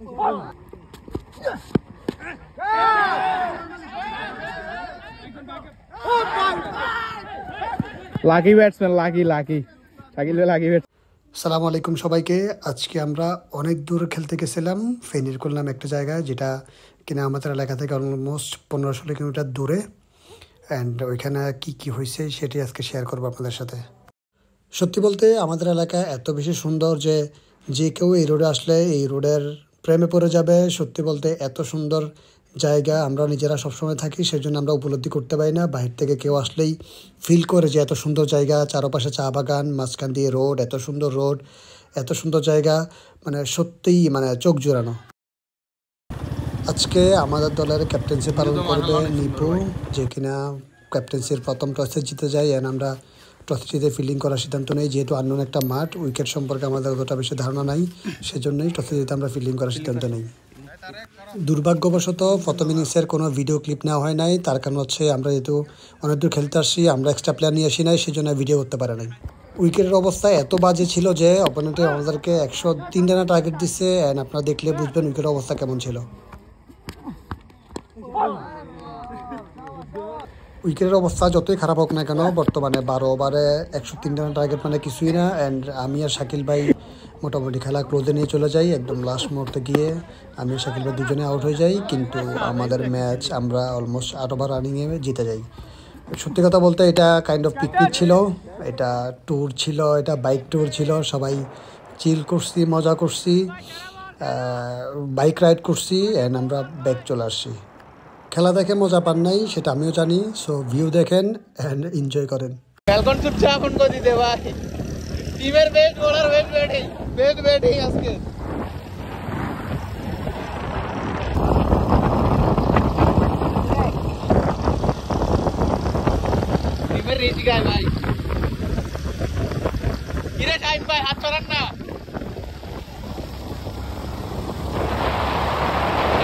Lucky batsman, lucky lucky Shakil ভাই, lucky bats. আসসালামু আলাইকুম সবাইকে। আজকে আমরা অনেক দূর খেলতে গেছিলাম ফেনীর করলাম একটা জায়গায়, যেটা কিনা আমাদের এলাকা থেকে অলমোস্ট 15-16 কিলোমিটার দূরে। অ্যান্ড ওইখানে কি কি হয়েছে সেটি আজকে শেয়ার করবো আপনাদের সাথে। সত্যি বলতে আমাদের এলাকা এত বেশি সুন্দর যে যে কেউ এই রোডে আসলে এই রোডের প্রেমে পড়ে যাবে। সত্যি বলতে এত সুন্দর জায়গা আমরা নিজেরা সবসময় থাকি, সেজন্য আমরা উপলব্ধি করতে পারি না। বাহির থেকে কেউ আসলেই ফিল করে যে এত সুন্দর জায়গা, চারপাশে চা বাগান, মাঝখান দিয়ে রোড, এত সুন্দর জায়গা, মানে সত্যিই মানে চোখ জোড়ানো। আজকে আমাদের দলের ক্যাপ্টেন্সি পালন করবে নিপু, যে কিনা ক্যাপ্টেন্সির প্রথম টসে জিতে যায়। অ্যান্ড আমরা টস জিতে ফিল্ডিং করার সিদ্ধান্ত নেই, যেহেতু আননোন একটা মাঠ, উইকেট সম্পর্কে আমাদের অতটা বেশি ধারণা নাই, সেজন্যই টসে জিতে আমরা ফিল্ডিং করার সিদ্ধান্ত নেই। দুর্ভাগ্যবশত প্রথম ইনিংসের কোনো ভিডিও ক্লিপ নেওয়া হয় নাই। তার কারণ হচ্ছে আমরা যেহেতু অনেক দূর খেলতে আসছি, আমরা এক্সট্রা প্লেয়ার নিয়ে আসি নাই, সেজন্য ভিডিও করতে পারে নাই। উইকেটের অবস্থা এত বাজে ছিল যে অপোনেন্টে আমাদেরকে 103 রানের টার্গেট দিচ্ছে। অ্যান্ড আপনারা দেখলে বুঝবেন উইকেটের অবস্থা কেমন ছিল। উইকেটের অবস্থা যতই খারাপ হোক না কেন, বর্তমানে 12 ওভারে 103 রানের টার্গেট মানে কিছুই না। অ্যান্ড আমি আর শাকিল ভাই মোটামুটি খেলা ক্লোজে নিয়ে চলে যাই। একদম লাস্ট মুহূর্তে গিয়ে আমি আর শাকিল ভাই দুজনে আউট হয়ে যাই, কিন্তু আমাদের ম্যাচ আমরা অলমোস্ট 8 ওভার রানিংয়ে জিতে যাই। সত্যি কথা বলতে এটা কাইন্ড অফ পিকনিক ছিল, এটা ট্যুর ছিল, এটা বাইক ট্যুর ছিল। সবাই চিল করছি, মজা করছি, বাইক রাইড করছি, অ্যান্ড আমরা ব্যাক চলে আসছি। খেলা দেখে মজা পান নাই সেটা আমিও জানি। সো ভিউ দেখেন অ্যান্ড এনজয় করেন। ফ্যালকন ছুটছে এখন গতিতে ভাই। টিমের বেস্ট বোলার বেস্ট ব্যাটিং আজকে। টিমের রেজি গায় ভাই। কিরে টাইম ভাই, হাত ছড়ান না।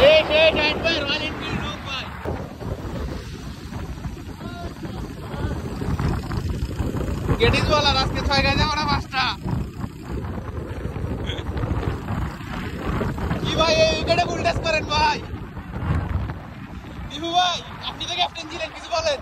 এই টাইম ভাই, রয়্যাল এনফিল্ড লোক ভাই। গেটিস বলার আজকে 6 গাজে ওরা 5টা। কি ভাই এই উইকেটে বুলডাস করেন ভাই। দিবু ভাই আপনি তো ক্যাপ্টেন ছিলেন, কিছু বলেন।